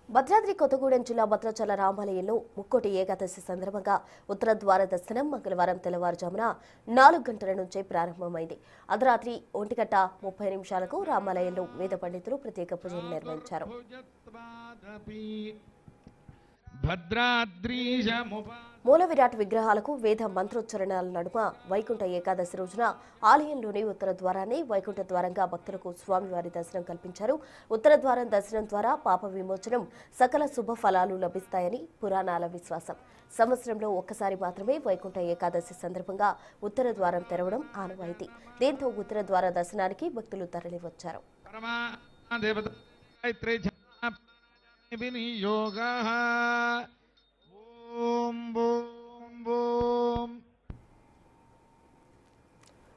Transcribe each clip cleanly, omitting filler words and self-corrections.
భద్రాద్రి కొత్తగూడెం జిల్లా భద్రాచల రామాలయంలో ముక్కోటి ఏకాదశి సందర్భంగా ఉత్తర ద్వార దర్శనం మంగళవారం తెల్లవారుజామున 4 గంటల నుంచే ప్రారంభమైంది. అర్ధరాత్రి 1:30 రామాలయంలో వేద పండితులు ప్రత్యేక పూజలు నిర్వహించారు. మూల విరాట్ విగ్రహాలకు వేద మంత్రోచ్చరణల నడుమ వైకుంఠ ఏకాదశి రోజున ఆలయంలోని ఉత్తర ద్వారాన్ని వైకుంఠ ద్వారంగా భక్తులకు స్వామివారి దర్శనం కల్పించారు. ఉత్తర ద్వారం దర్శనం ద్వారా పాప విమోచనం, సకల శుభ ఫలాలు లభిస్తాయని పురాణాల విశ్వాసం. సంవత్సరంలో ఒక్కసారి మాత్రమే వైకుంఠ ఏకాదశి సందర్భంగా ఉత్తర ద్వారం తెరవడం ఆనవాయితీ. దీంతో ఉత్తర ద్వార దర్శనానికి భక్తులు తరలివచ్చారు.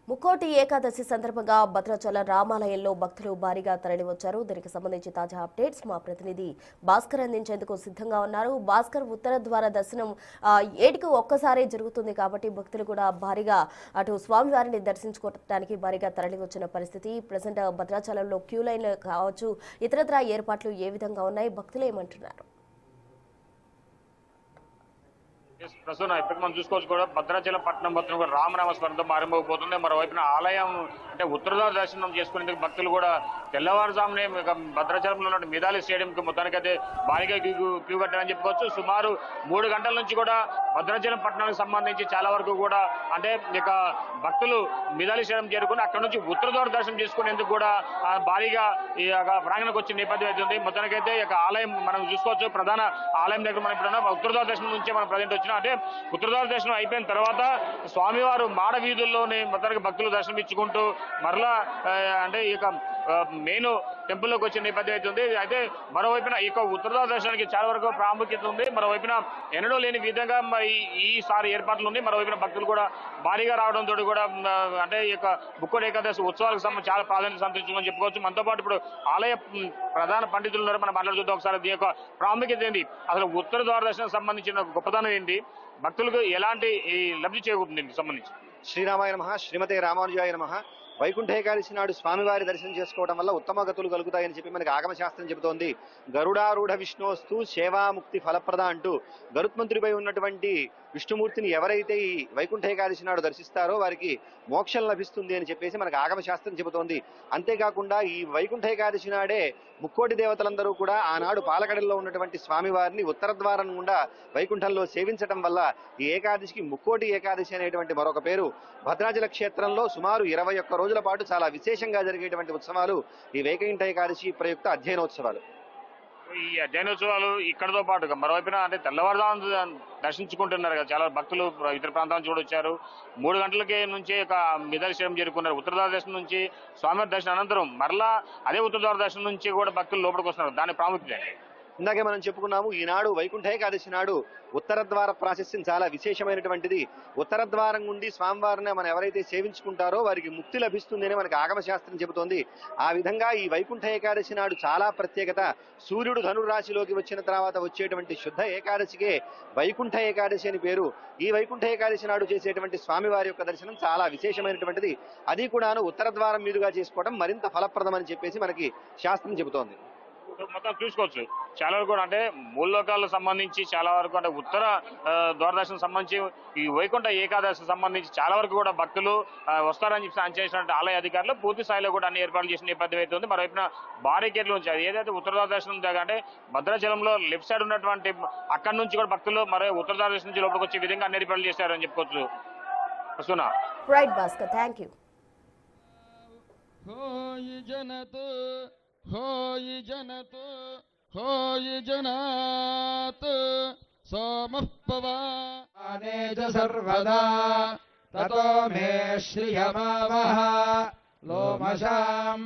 ముక్కోటి ఏకాదశి సందర్భంగా భద్రాచల రామాలయంలో భక్తులు భారీగా తరలివచ్చారు. దీనికి సంబంధించి తాజా అప్డేట్స్ మా ప్రతినిధి భాస్కర్ అందించేందుకు సిద్ధంగా ఉన్నారు. భాస్కర్, ఉత్తర ద్వార దర్శనం ఏటికి ఒక్కసారే జరుగుతుంది కాబట్టి భక్తులు కూడా భారీగా అటు స్వామివారిని దర్శించుకోవడానికి భారీగా తరలివచ్చిన పరిస్థితి. ప్రజెంట్ భద్రాచలంలో క్యూ లైన్ కావచ్చు, ఇతరత్రా ఏర్పాట్లు ఏ విధంగా ఉన్నాయి, భక్తులు ఏమంటున్నారు? ప్రస్తుతం ఇప్పటికి మనం చూసుకోవచ్చు కూడా భద్రాచలం పట్టణం మొత్తం కూడా రామనామస్మరణతో ఆరంభమైపోతుంది. మరోవైపున ఆలయం అంటే ఉత్తరద్వార దర్శనం చేసుకునేందుకు భక్తులు కూడా తెల్లవారుజామునే భద్రాచలంలో ఉన్న మిదాలి స్టేడియంకి మొత్తానికైతే భారీగా క్యూ కట్టారని చెప్పుకోవచ్చు. సుమారు 3 గంటల నుంచి కూడా భద్రాచలం పట్టణానికి సంబంధించి చాలా వరకు కూడా అంటే ఇక భక్తులు మిదాలి స్టేడియం చేరుకుని అక్కడ నుంచి ఉత్తరద్వార దర్శనం చేసుకునేందుకు కూడా భారీగా ఈ ప్రాంగణకు వచ్చిన నేపథ్యం అవుతుంది. మొత్తానికైతే ఇక ఆలయం మనం చూసుకోవచ్చు. ప్రధాన ఆలయం దగ్గర మనం ఇప్పుడు ఉత్తరద్వార దర్శనం నుంచే మనం ప్రజెంట్ వచ్చిన అంటే ఉత్తరద్వార దర్శనం అయిపోయిన తర్వాత స్వామివారు మాడ వీధుల్లోనే మొత్తానికి భక్తులు దర్శనం ఇచ్చుకుంటూ మరలా అంటే ఇక మెయిన్ టెంపుల్లోకి వచ్చిన నేపథ్యం అవుతుంది. అయితే మరోవైపున ఇక ఉత్తరద్వార దర్శనానికి చాలా వరకు ప్రాముఖ్యత ఉంది. మరోవైపున ఎన్నడూ లేని విధంగా ఈసారి ఏర్పాట్లు ఉన్నాయి. మరోవైపున భక్తులు కూడా భారీగా రావడంతో కూడా అంటే ఇక ముక్కోటి ఏకాదశి ఉత్సవాలకు సంబంధించి చాలా ప్రాధాన్యత సంతరించుకోమని చెప్పుకోవచ్చు. మనతో పాటు ఇప్పుడు ఆలయ ప్రధాన పండితులు ఉన్నారు, మనం మాట్లాడుతుంటే ఒకసారి దీని యొక్క ప్రాముఖ్యత ఏంటి, అసలు ఉత్తర ద్వార దర్శనం సంబంధించిన గొప్పతనం ఏంటి, భక్తులకు ఎలాంటి లబ్ధి చేకూరుతుంది సంబంధించి? శ్రీరామాయ నమః, శ్రీమతే రామానుజాయ నమః. వైకుంఠ ఏకాదశి నాడు స్వామివారి దర్శనం చేసుకోవడం వల్ల ఉత్తమ గతులు కలుగుతాయని చెప్పి మనకి ఆగమశాస్త్రం చెబుతోంది. గరుడారూఢ విష్ణోస్తు సేవాముక్తి ఫలప్రద అంటూ గరుత్మంతుడిపై ఉన్నటువంటి విష్ణుమూర్తిని ఎవరైతే ఈ వైకుంఠ ఏకాదశి నాడు దర్శిస్తారో వారికి మోక్షం లభిస్తుంది అని చెప్పేసి మనకు ఆగమశాస్త్రం చెబుతోంది. అంతేకాకుండా ఈ వైకుంఠ ఏకాదశి నాడే ముక్కోటి దేవతలందరూ కూడా ఆనాడు పాలకడల్లో ఉన్నటువంటి స్వామివారిని ఉత్తర ద్వారం గుండా వైకుంఠంలో సేవించడం వల్ల ఈ ఏకాదశికి ముక్కోటి ఏకాదశి అనేటువంటి మరొక పేరు. భద్రాచల క్షేత్రంలో సుమారు 21 రోజుల పాటు చాలా విశేషంగా జరిగేటువంటి ఉత్సవాలు ఈ వైకుంఠ ఏకాదశి ప్రయుక్త అధ్యయనోత్సవాలు. ఈ అధ్యయనోత్సవాలు ఇక్కడతో పాటుగా మరోవైపున అంటే తెల్లవారుజాము దర్శించుకుంటున్నారు కదా చాలా భక్తులు, ఇతర ప్రాంతాల నుంచి కూడా వచ్చారు. 3 గంటలకే నుంచి ఒక మిదాలి స్టేడియం చేరుకున్నారు. ఉత్తరద్వార దర్శనం నుంచి స్వామివారి దర్శనం అనంతరం మరలా అదే ఉత్తరద్వార దర్శనం నుంచి కూడా భక్తులు లోపలికి వస్తున్నారు. దాని ప్రాముఖ్యత ఇందాకే మనం చెప్పుకున్నాము, ఈనాడు వైకుంఠ ఏకాదశి నాడు ఉత్తర ద్వార ప్రాశస్యం చాలా విశేషమైనటువంటిది. ఉత్తర ద్వారం నుండి స్వామివారిని మనం ఎవరైతే సేవించుకుంటారో వారికి ముక్తి లభిస్తుందని మనకి ఆగమశాస్త్రం చెబుతోంది. ఆ విధంగా ఈ వైకుంఠ ఏకాదశి నాడు చాలా ప్రత్యేకత. సూర్యుడు ధనుర్రాశిలోకి వచ్చిన తర్వాత వచ్చేటువంటి శుద్ధ ఏకాదశికే వైకుంఠ ఏకాదశి అని పేరు. ఈ వైకుంఠ ఏకాదశి నాడు చేసేటువంటి స్వామివారి యొక్క దర్శనం చాలా విశేషమైనటువంటిది. అది కూడాను ఉత్తర ద్వారం మీదుగా చేసుకోవడం మరింత ఫలప్రదం అని చెప్పేసి మనకి శాస్త్రం చెబుతోంది. మొత్తం చూసుకోవచ్చు చాలా వరకు అంటే మూలలోకాలకు సంబంధించి చాలా వరకు అంటే ఉత్తర ద్వారదర్శనం సంబంధించి ఈ వైకుంఠ ఏకాదశి సంబంధించి చాలా వరకు కూడా భక్తులు వస్తారని చెప్పి అంచనా ఆలయ అధికారులు పూర్తి స్థాయిలో కూడా అన్ని ఏర్పాట్లు చేసిన నేపథ్యం అవుతుంది. మరోవైపున బారికేడ్లు నుంచి ఏదైతే ఉత్తర ద్వారదర్శనం అంటే భద్రాచలంలో లెఫ్ట్ సైడ్ ఉన్నటువంటి అక్కడి నుంచి కూడా భక్తులు మరో ఉత్తర ద్వారదర్శనం నుంచి లోపలికి వచ్చే విధంగా అన్ని ఏర్పాట్లు చేశారని చెప్పుకోవచ్చు. Right Bhaskar, thank you. होयि जनात् सोमः पवाने च सर्वदा ततो मे श्रियमावह लोमशां